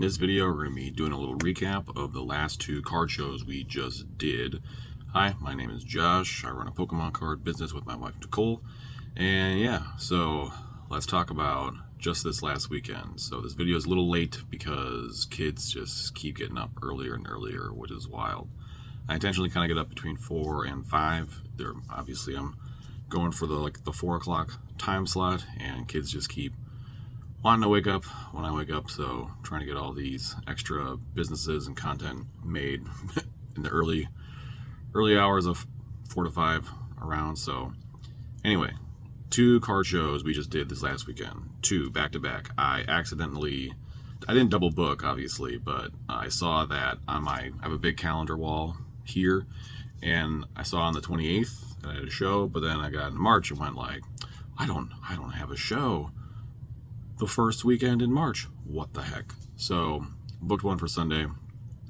this video, we're going to be doing a little recap of the last two card shows we just did. Hi, my name is Josh. I run a Pokemon card business with my wife, Nicole. And yeah, so let's talk about just this last weekend. So this video is a little late because kids just keep getting up earlier and earlier, which is wild. I intentionally kind of get up between 4 and 5. Obviously, I'm going for the 4 o'clock time slot, and kids just keep wanting to wake up when I wake up, so trying to get all these extra businesses and content made in the early hours of 4 to 5 around. So anyway, 2 card shows we just did this last weekend, 2 back to back. I didn't double book, obviously, but I saw that I have a big calendar wall here, and I saw on the 28th that I had a show, but then I got in March and went like, I don't have a show the first weekend in March. What the heck? So booked one for Sunday.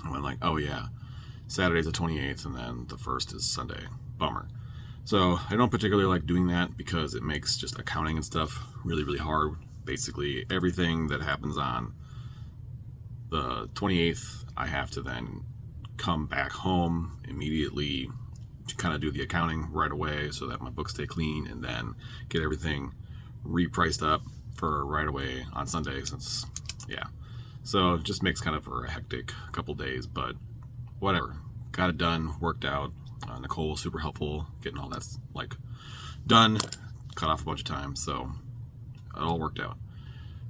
I went like, oh yeah, Saturday's the 28th, and then the 1st is Sunday. Bummer. So I don't particularly like doing that because it makes just accounting and stuff really, really hard. Basically, everything that happens on the 28th, I have to then come back home immediately to kind of do the accounting right away so that my books stay clean, and then get everything repriced up for right away on Sunday, since so it just makes kind of for a hectic couple days, but whatever, got it done, worked out. Nicole was super helpful getting all that done, cut off a bunch of time, so it all worked out.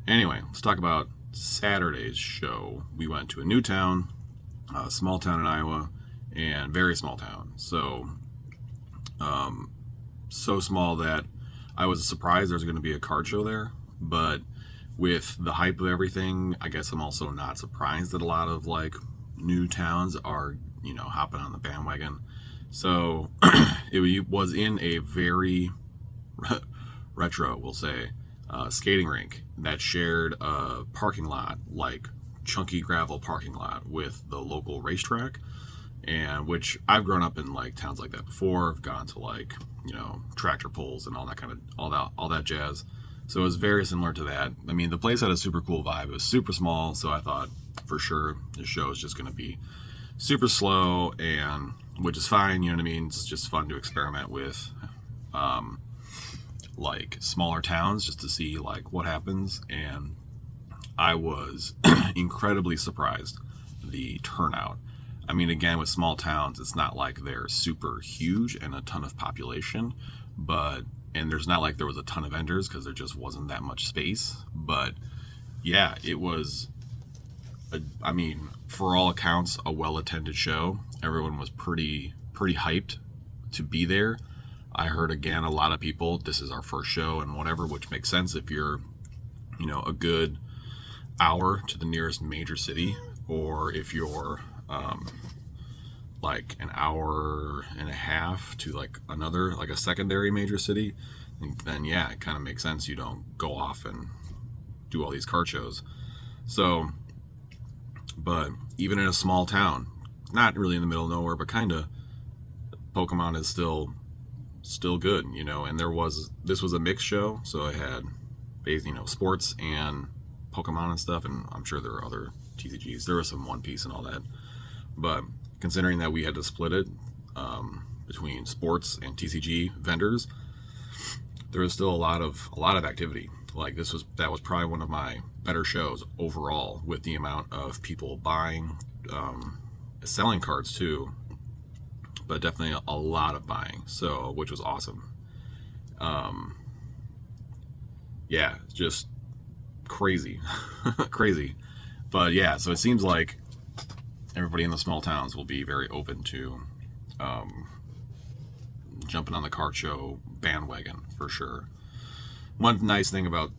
Anyway, let's talk about Saturday's show. We went to a new town, a small town in Iowa, and very small town. So so small that I was surprised there was going to be a card show there, but with the hype of everything, I guess I'm also not surprised that a lot of new towns are, hopping on the bandwagon. So it was in a very retro, we'll say, skating rink that shared a parking lot, chunky gravel parking lot, with the local racetrack, and which I've grown up in towns like that before. I've gone to tractor pulls and all that jazz. So it was very similar to that. I mean, the place had a super cool vibe. It was super small, so I thought for sure the show is just going to be super slow, and which is fine, you know what I mean? It's just fun to experiment with smaller towns just to see what happens. And I was incredibly surprised the turnout. I mean, again, with small towns, it's not like they're super huge and a ton of population, and there's not like there was a ton of vendors because there just wasn't that much space. But yeah, it was, for all accounts, a well-attended show. Everyone was pretty hyped to be there. I heard, again, a lot of people, this is our first show and whatever, which makes sense if you're, a good hour to the nearest major city, or if you're an hour and a half to another, a secondary major city, then yeah, it kind of makes sense you don't go off and do all these card shows. So, but even in a small town, not really in the middle of nowhere, but kind of, Pokemon is still good, and this was a mixed show, so I had sports and Pokemon and stuff, and I'm sure there are other TCGs. There was some One Piece and all that, but considering that we had to split it between sports and TCG vendors, there was still a lot of activity. That was probably one of my better shows overall, with the amount of people buying, selling cards too, but definitely a lot of buying, so which was awesome. Yeah, just crazy. Crazy. But yeah, so it seems like everybody in the small towns will be very open to jumping on the card show bandwagon for sure. One nice thing about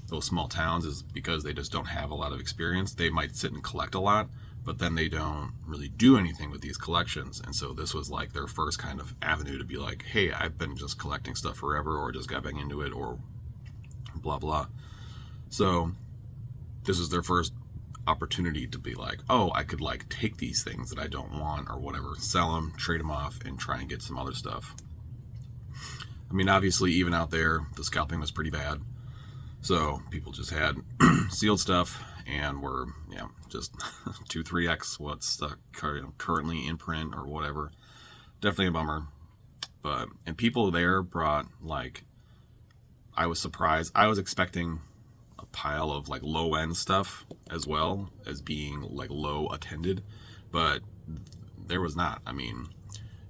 those small towns is because they just don't have a lot of experience, they might sit and collect a lot, but then they don't really do anything with these collections. And so this was their first kind of avenue to be hey, I've been just collecting stuff forever, or just got back into it, or blah blah. So this is their first opportunity to be oh, I could take these things that I don't want or whatever, sell them, trade them off, and try and get some other stuff. I mean, obviously, even out there, the scalping was pretty bad. So people just had sealed stuff and were, yeah, just 2-3x what's currently in print or whatever. Definitely a bummer. But, and people there brought, like, I was surprised. I was expecting a pile of like low end stuff as well as being like low attended, but there was not. I mean,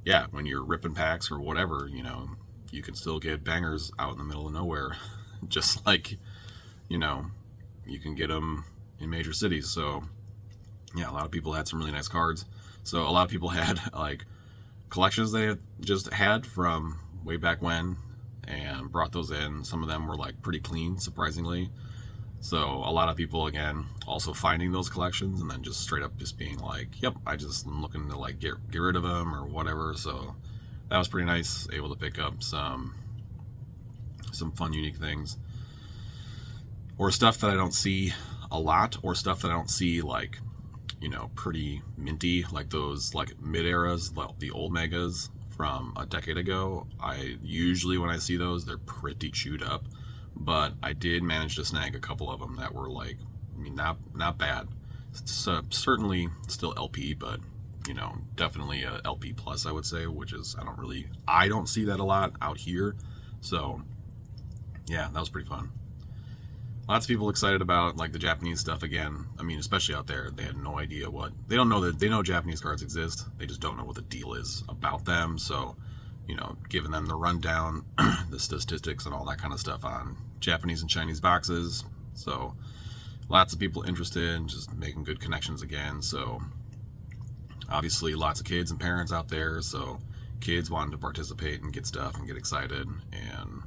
yeah, when you're ripping packs or whatever, you can still get bangers out in the middle of nowhere, just like, you know, you can get them in major cities. So, yeah, a lot of people had some really nice cards. So, a lot of people had like collections they had just had from way back when and brought those in. Some of them were like pretty clean, surprisingly. So a lot of people, again, also finding those collections and then just straight up just being like, yep, I just am looking to like get rid of them or whatever. So that was pretty nice, able to pick up some fun, unique things, or stuff that I don't see a lot, or stuff that I don't see like, pretty minty, like those like mid eras, the old megas from a decade ago. I usually, when I see those, they're pretty chewed up, but I did manage to snag a couple of them that were like, I mean, not bad. Certainly still LP, but definitely a LP plus, I would say, which is, I don't see that a lot out here. So yeah, that was pretty fun. Lots of people excited about like the Japanese stuff again. I mean, especially out there, they had no idea they don't know that they know Japanese cards exist. They just don't know what the deal is about them. So, giving them the rundown, the statistics and all that kind of stuff on Japanese and Chinese boxes. So lots of people interested in just making good connections again. So obviously lots of kids and parents out there. So kids wanting to participate and get stuff and get excited, and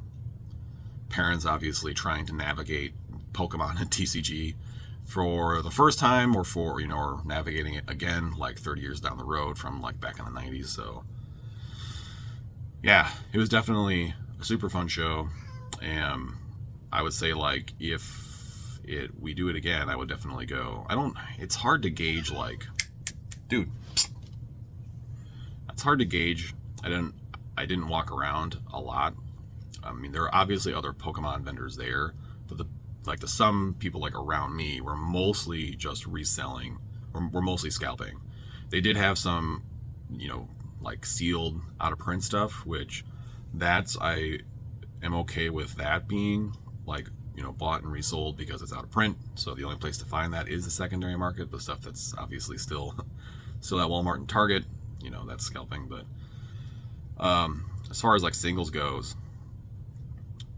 parents obviously trying to navigate Pokemon and TCG for the first time, or or navigating it again like 30 years down the road from like back in the 90s. So yeah, it was definitely a super fun show, and I would say like if we do it again, I would definitely go. It's hard to gauge, like, dude, it's hard to gauge. I didn't walk around a lot. I mean, there are obviously other Pokemon vendors there, but some people like around me were mostly just reselling, or were mostly scalping. They did have some, like sealed out of print stuff, which I am okay with that being like, bought and resold because it's out of print. So the only place to find that is the secondary market. The stuff that's obviously still at Walmart and Target, that's scalping. But as far as like singles goes,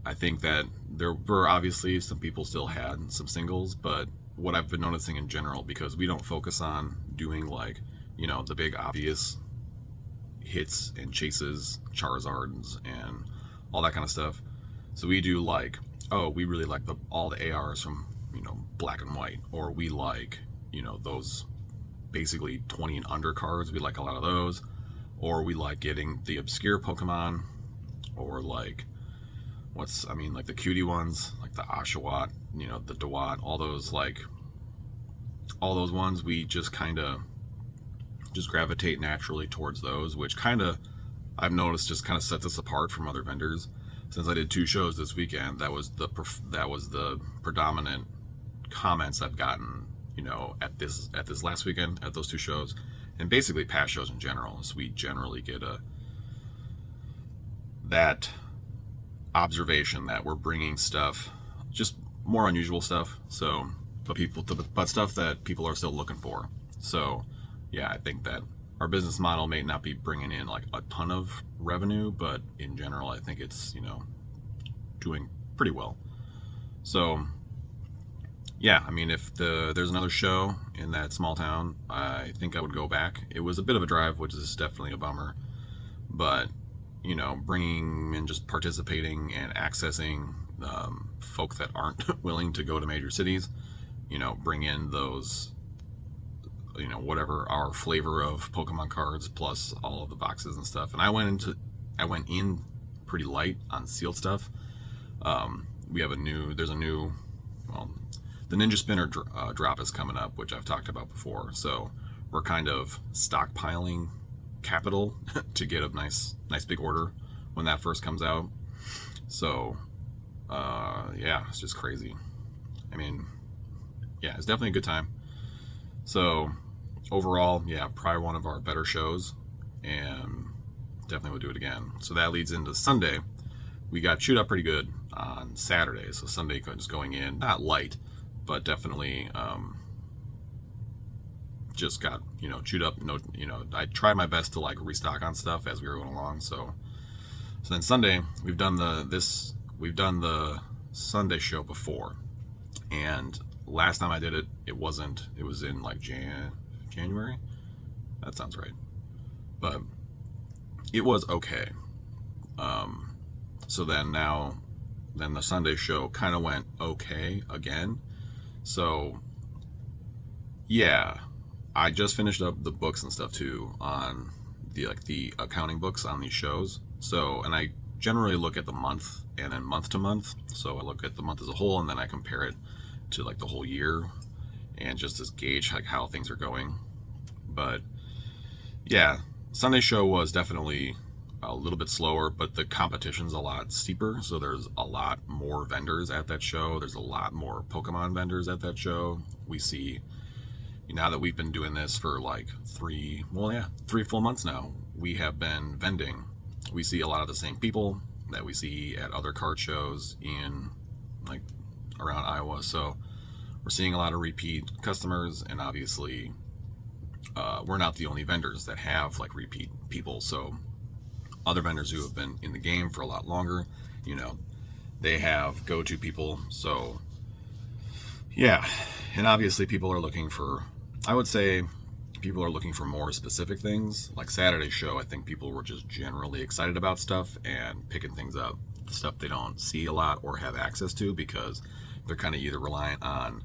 I think that there were obviously some people still had some singles, but what I've been noticing in general, because we don't focus on doing like, the big obvious hits and chases, Charizards and all that kind of stuff. So we do like, oh, we really like all the ARs from, Black and White, or we like, those basically 20 and under cards. We like a lot of those, or we like getting the obscure Pokemon, or like like the cutie ones, like the Oshawott, the Dewott, all those ones. We just kind of just gravitate naturally towards those, which kind of, I've noticed, just kind of sets us apart from other vendors. Since I did 2 shows this weekend, that was the predominant comments I've gotten, at this last weekend, at those 2 shows, and basically past shows in general. So we generally get that observation that we're bringing stuff, just more unusual stuff. So, but stuff that people are still looking for. So, yeah, I think that our business model may not be bringing in like a ton of revenue, but in general, I think it's, doing pretty well. So, yeah, I mean, if there's another show in that small town, I think I would go back. It was a bit of a drive, which is definitely a bummer, but bringing and just participating and accessing folk that aren't willing to go to major cities, bring in those, whatever our flavor of Pokemon cards, plus all of the boxes and stuff. And I went in pretty light on sealed stuff. There's a new, the Ninja Spinner drop is coming up, which I've talked about before. So we're kind of stockpiling capital to get a nice big order when that first comes out. So Yeah, it's just crazy. I mean, yeah, it's definitely a good time. So overall, yeah, probably one of our better shows, and definitely will do it again. So that leads into Sunday. We got chewed up pretty good on Saturday, so Sunday just going in, not light, but definitely just got chewed up. No, I tried my best to like restock on stuff as we were going along. So then Sunday we've done the Sunday show before, and last time I did it, it was in like January. That sounds right, but it was okay. So then the Sunday show kind of went okay again. So yeah, I just finished up the books and stuff too on the accounting books on these shows. So, and I generally look at the month and then month to month. So I look at the month as a whole, and then I compare it to like the whole year, and just to gauge like how things are going. But yeah, Sunday show was definitely a little bit slower, but the competition's a lot steeper. So there's a lot more vendors at that show. There's a lot more Pokemon vendors at that show. We see, now that we've been doing this for like 3 full months now, we have been vending. We see a lot of the same people that we see at other card shows in like around Iowa. So we're seeing a lot of repeat customers, and obviously we're not the only vendors that have like repeat people. So other vendors who have been in the game for a lot longer, they have go-to people. So yeah, and obviously people are looking for, I would say people are looking for more specific things. Like Saturday's show, I think people were just generally excited about stuff and picking things up, stuff they don't see a lot or have access to, because they're kind of either reliant on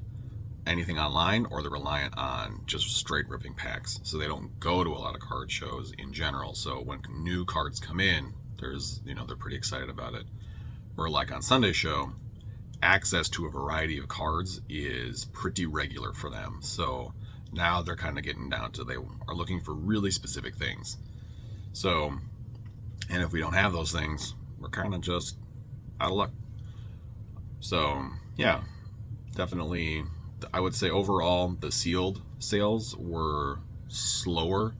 anything online or they're reliant on just straight ripping packs. So they don't go to a lot of card shows in general. So when new cards come in, they're pretty excited about it. Where like on Sunday show, access to a variety of cards is pretty regular for them. So now they're kind of getting down to, they are looking for really specific things. So, and if we don't have those things, we're kind of just out of luck. So yeah, definitely, I would say overall the sealed sales were slower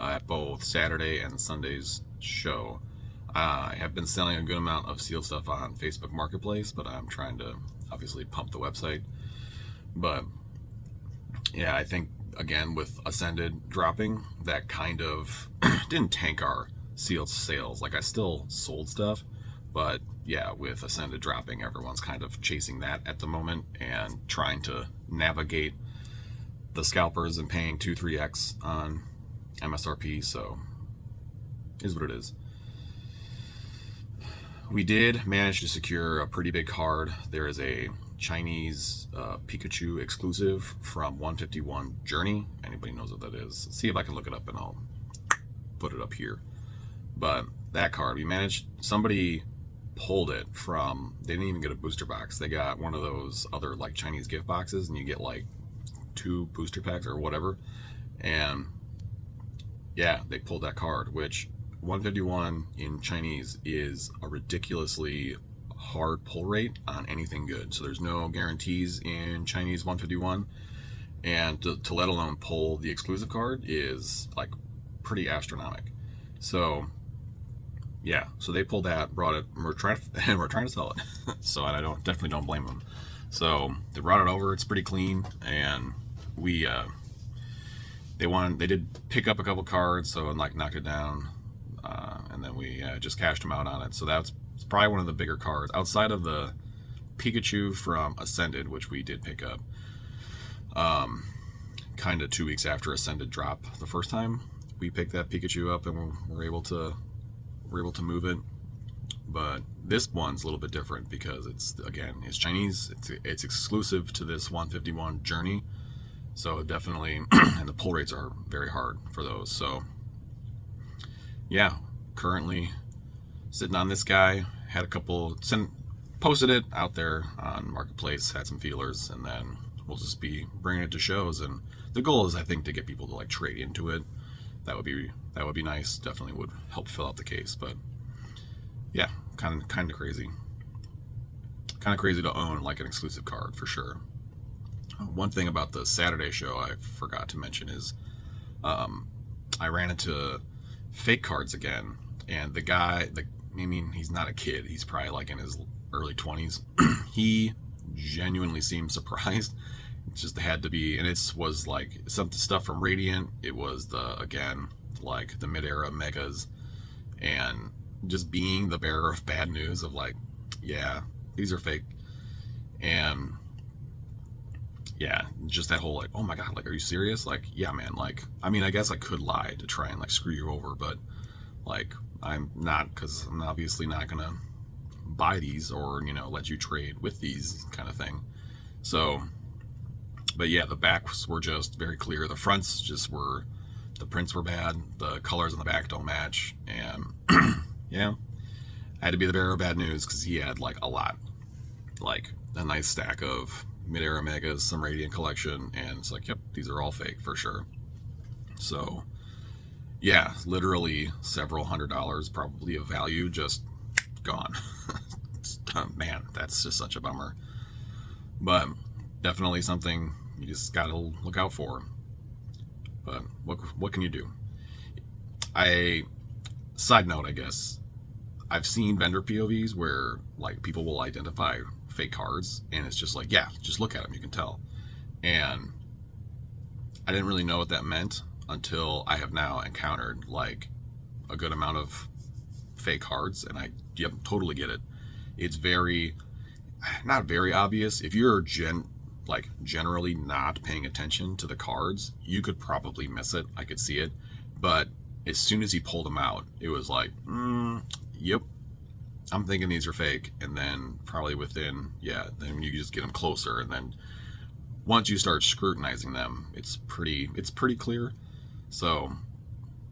at both Saturday and Sunday's show. I have been selling a good amount of sealed stuff on Facebook Marketplace, but I'm trying to obviously pump the website. But yeah, I think again with Ascended dropping, that kind of didn't tank our sealed sales. Like I still sold stuff, but yeah, with Ascended dropping, everyone's kind of chasing that at the moment and trying to navigate the scalpers and paying 2-3x on MSRP. So is what it is. We did manage to secure a pretty big card. There is a Chinese Pikachu exclusive from 151 Journey. Anybody knows what that is? See if I can look it up and I'll put it up here. But that card, somebody pulled it from, they didn't even get a booster box. They got one of those other like Chinese gift boxes, and you get like 2 booster packs or whatever. And yeah, they pulled that card, which 151 in Chinese is a ridiculously hard pull rate on anything good. So there's no guarantees in Chinese 151, and to let alone pull the exclusive card is like pretty astronomical. So yeah, so they pulled that, brought it, and we're trying to sell it. So I definitely don't blame them. So they brought it over. It's pretty clean, and we they did pick up a couple cards, so and like knocked it down, and then we just cashed them out on it. So it's probably one of the bigger cards outside of the Pikachu from Ascended, which we did pick up kind of 2 weeks after Ascended dropped the first time. We picked that Pikachu up and we're able to move it. But this one's a little bit different because it's Chinese. It's exclusive to this 151 Journey, so definitely and the pull rates are very hard for those. So yeah, currently sitting on this guy. Had a couple, posted it out there on Marketplace, had some feelers, and then we'll just be bringing it to shows. And the goal is, I think, to get people to like trade into it. That would be nice. Definitely would help fill out the case. But yeah, kind of crazy. kind of crazy to own like an exclusive card for sure. One thing about the Saturday show I forgot to mention is I ran into fake cards again, and the guy, I mean, he's not a kid, he's probably like in his early 20s. He genuinely seemed surprised. It just had to be, and it was like some stuff from Radiant. It was again, like the mid-era megas, and just being the bearer of bad news of like, yeah, these are fake. And yeah, just that whole like, oh my god, like, are you serious? Like, yeah, man, like, I mean, I guess I could lie to try and like screw you over, but like, I'm not, because I'm obviously not gonna buy these or, you know, let you trade with these kind of thing. So, but yeah, the backs were just very clear. The fronts just were, the prints were bad. The colors on the back don't match. And yeah, I had to be the bearer of bad news because he had like a lot, like a nice stack of mid-era megas, some Radiant collection, and it's like, yep, these are all fake for sure. So yeah, literally several $100s probably of value just gone. Man, that's just such a bummer. But definitely something you just gotta look out for. But what can you do? Side note, I guess, I've seen vendor POVs where like people will identify fake cards, and it's just like, yeah, just look at them, you can tell. And I didn't really know what that meant until I have now encountered like a good amount of fake cards, and I totally get it. It's not very obvious. If you're generally not paying attention to the cards, you could probably miss it. I could see it. But as soon as he pulled them out, it was like, yep, I'm thinking these are fake. And then probably within, then you just get them closer. And then once you start scrutinizing them, it's pretty clear. So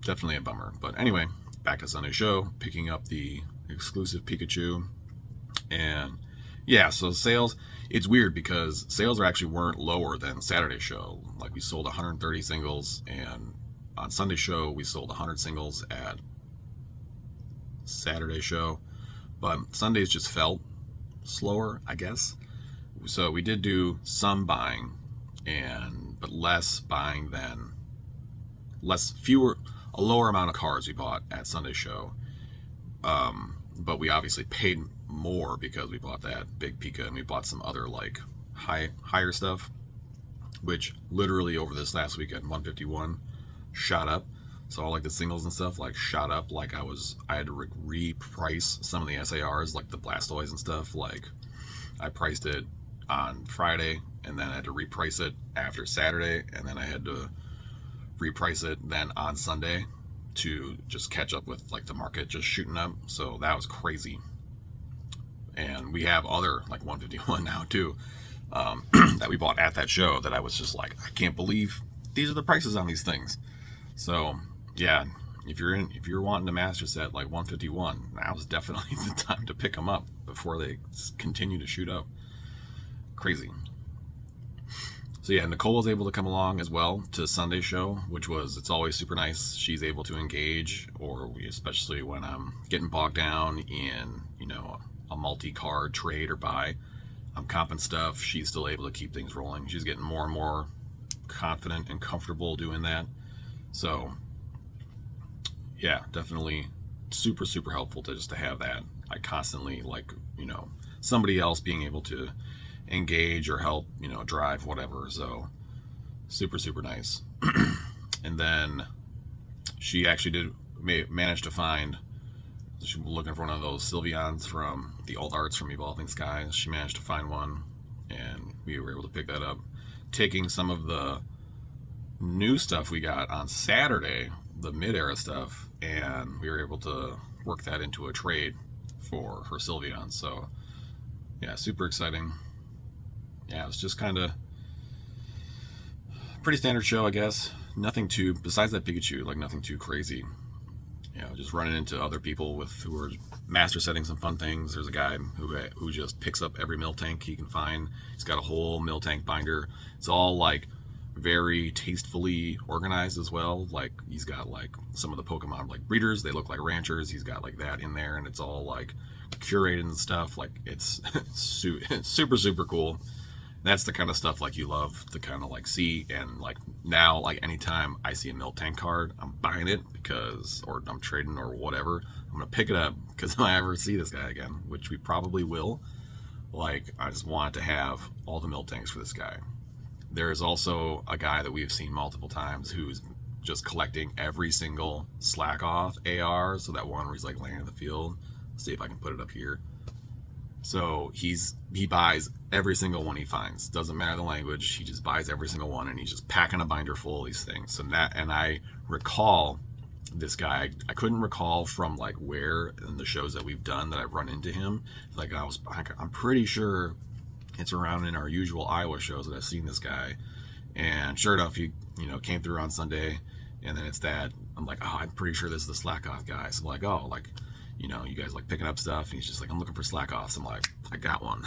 definitely a bummer. But anyway, back to Sunday show, picking up the exclusive Pikachu. And yeah, so sales, it's weird because sales weren't lower than Saturday show. Like, we sold 130 singles, and on Sunday show we sold 100 singles at Saturday show. But Sundays just felt slower, I guess. So we did do some buying, but less buying than a lower amount of cards we bought at Sunday show. But we obviously paid more because we bought that big Pika, and we bought some other like higher stuff, which literally over this last weekend, 151 shot up. So all like the singles and stuff like shot up. Like I had to reprice some of the SARs, like the Blastoise and stuff. Like, I priced it on Friday, and then I had to reprice it after Saturday, and then I had to reprice it then on Sunday to just catch up with like the market just shooting up. So that was crazy. And we have other like 151 now too, that we bought at that show that I was just like, I can't believe these are the prices on these things. So yeah, if you're wanting to master set like 151, now's definitely the time to pick them up before they continue to shoot up. Crazy. So yeah, Nicole was able to come along as well to Sunday show, it's always super nice. She's able to engage, especially when I'm getting bogged down in, a multi-card trade or buy. I'm comping stuff. She's still able to keep things rolling. She's getting more and more confident and comfortable doing that. So yeah, definitely super, super helpful to have that. I constantly somebody else being able to engage or help, drive, whatever. So super, super nice. And then she actually managed to find, she was looking for one of those Sylveons from the alt arts from Evolving Skies. She managed to find one, and we were able to pick that up, taking some of the new stuff we got on Saturday, the mid-era stuff, and we were able to work that into a trade for her Sylveon. So yeah, super exciting. Yeah, it was just kind of pretty standard show, I guess. Nothing too, besides that Pikachu, like nothing too crazy. Just running into other people who are master setting some fun things. There's a guy who just picks up every Miltank he can find. He's got a whole Miltank binder. It's all like very tastefully organized as well. Like he's got like some of the Pokemon like breeders, they look like ranchers. He's got like that in there, and it's all like curated and stuff. Like it's super cool. That's the kind of stuff like you love to kind of like see. And like now, like anytime I see a Miltank card, I'm buying it because, or I'm trading or whatever, I'm gonna pick it up because if I ever see this guy again, which we probably will, like I just want to have all the Miltanks for this guy. There is also a guy that we have seen multiple times who's just collecting every single slack off AR. So that one where he's like laying in the field. Let's see if I can put it up here. So he buys every single one he finds. Doesn't matter the language. He just buys every single one, and he's just packing a binder full of these things. So that, and I recall this guy. I couldn't recall from like where in the shows that we've done that I've run into him. Like I'm pretty sure it's around in our usual Iowa shows that I've seen this guy. And sure enough, he came through on Sunday, and then it's that I'm like, oh, I'm pretty sure this is the slack off guy. So I'm like, oh, like, you guys like picking up stuff, and he's just like, I'm looking for slack offs. I'm like, I got one.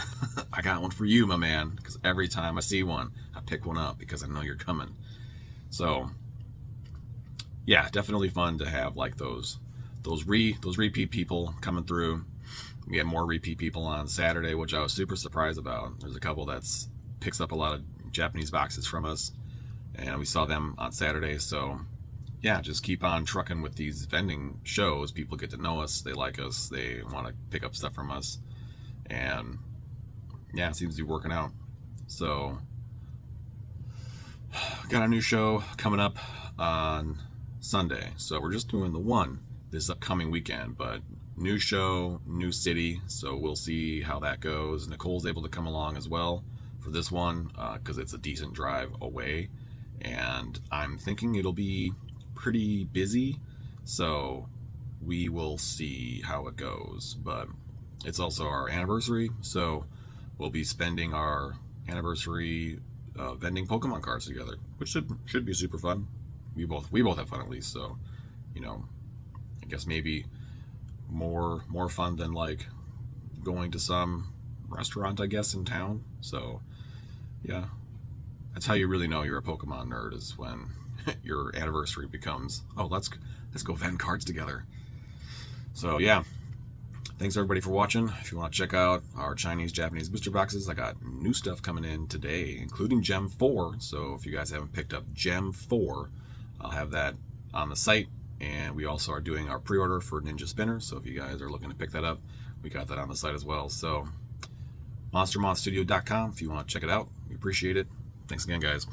I got one for you, my man, because every time I see one, I pick one up because I know you're coming. So yeah, definitely fun to have like those repeat people coming through. We had more repeat people on Saturday, which I was super surprised about. There's a couple that's picks up a lot of Japanese boxes from us, and we saw them on Saturday. So yeah, just keep on trucking with these vending shows. People get to know us, they like us, they want to pick up stuff from us, and yeah, it seems to be working out. So got a new show coming up on Sunday, so we're just doing the one this upcoming weekend, but new show, new city, so we'll see how that goes. Nicole's able to come along as well for this one because it's a decent drive away, and I'm thinking it'll be pretty busy, so we will see how it goes. But it's also our anniversary, so we'll be spending our anniversary vending Pokemon cards together, which should be super fun. We both have fun, at least. So I guess maybe more fun than like going to some restaurant, I guess, in town. So yeah, that's how you really know you're a Pokemon nerd, is when your anniversary becomes, oh, let's go vend cards together. So yeah, thanks everybody for watching. If you want to check out our Chinese Japanese booster boxes, I got new stuff coming in today, including Gem 4. So if you guys haven't picked up Gem 4, I'll have that on the site. And we also are doing our pre-order for Ninja Spinner, so if you guys are looking to pick that up, we got that on the site as well. So monstermonstudio.com if you want to check it out. We appreciate it. Thanks again, guys.